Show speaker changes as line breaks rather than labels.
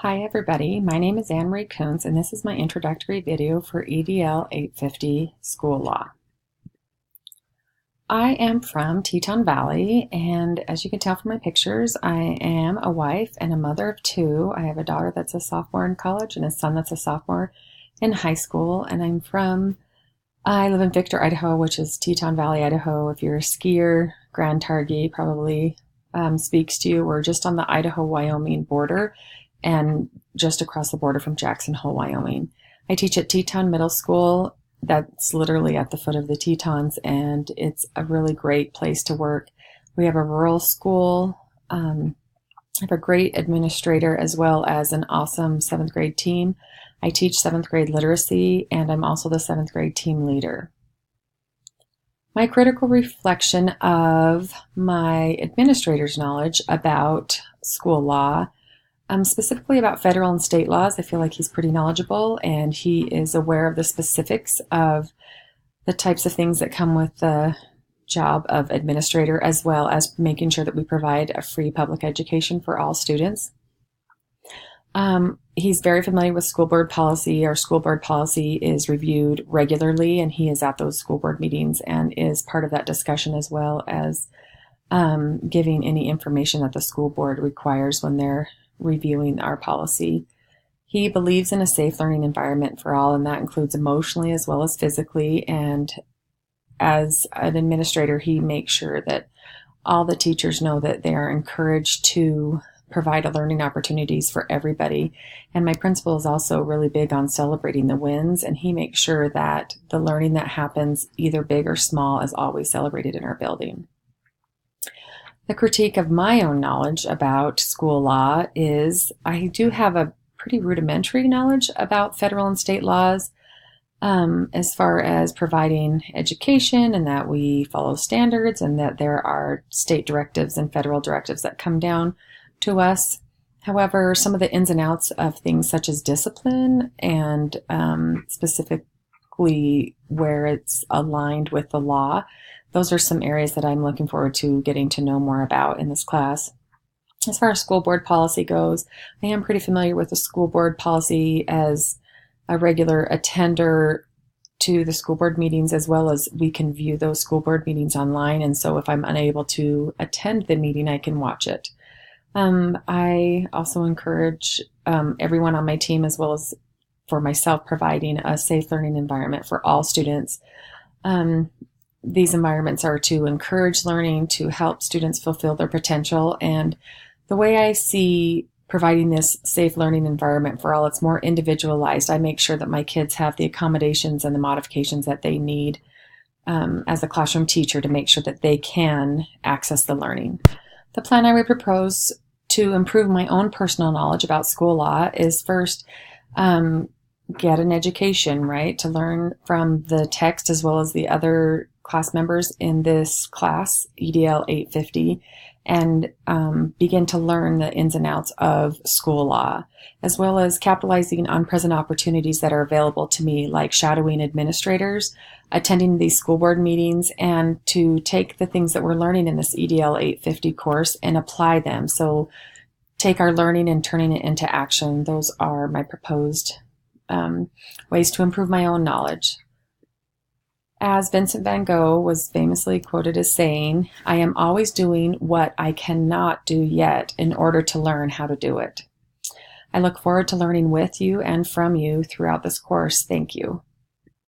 Hi everybody, my name is Anne Marie Kuntz and this is my introductory video for EDL 850 School Law. I am from Teton Valley, and as you can tell from my pictures, I am a wife and a mother of two. I have a daughter that's a sophomore in college and a son that's a sophomore in high school, and I live in Victor, Idaho, which is Teton Valley, Idaho. If you're a skier, Grand Targhee probably speaks to you. We're just on the Idaho-Wyoming border and just across the border from Jackson Hole, Wyoming. I teach at Teton Middle School. That's literally at the foot of the Tetons, and it's a really great place to work. We have a rural school. I have a great administrator as well as an awesome seventh grade team. I teach seventh grade literacy, and I'm also the seventh grade team leader. My critical reflection of my administrator's knowledge about school law, specifically about federal and state laws. I feel like he's pretty knowledgeable and he is aware of the specifics of the types of things that come with the job of administrator, as well as making sure that we provide a free public education for all students. He's very familiar with school board policy. Our school board policy is reviewed regularly, and he is at those school board meetings and is part of that discussion, as well as giving any information that the school board requires when they're reviewing our policy. He believes in a safe learning environment for all, and that includes emotionally as well as physically. And as an administrator, he makes sure that all the teachers know that they are encouraged to provide learning opportunities for everybody. And my principal is also really big on celebrating the wins, and he makes sure that the learning that happens, either big or small, is always celebrated in our building. The critique of my own knowledge about school law is I do have a pretty rudimentary knowledge about federal and state laws as far as providing education, and that we follow standards, and that there are state directives and federal directives that come down to us. However, some of the ins and outs of things such as discipline and specifically where it's aligned with the law, those are some areas that I'm looking forward to getting to know more about in this class. As far as school board policy goes, I am pretty familiar with the school board policy as a regular attender to the school board meetings, as well as we can view those school board meetings online. And so if I'm unable to attend the meeting, I can watch it. I also encourage everyone on my team, as well as for myself, providing a safe learning environment for all students. These environments are to encourage learning, to help students fulfill their potential. And the way I see providing this safe learning environment for all, it's more individualized. I make sure that my kids have the accommodations and the modifications that they need as a classroom teacher to make sure that they can access the learning. The plan I would propose to improve my own personal knowledge about school law is first, get an education, right? To learn from the text as well as the other class members in this class, EDL 850, and begin to learn the ins and outs of school law, as well as capitalizing on present opportunities that are available to me, like shadowing administrators, attending these school board meetings, and to take the things that we're learning in this EDL 850 course and apply them. So take our learning and turning it into action. Those are my proposed ways to improve my own knowledge. As Vincent van Gogh was famously quoted as saying, "I am always doing what I cannot do yet in order to learn how to do it." I look forward to learning with you and from you throughout this course. Thank you.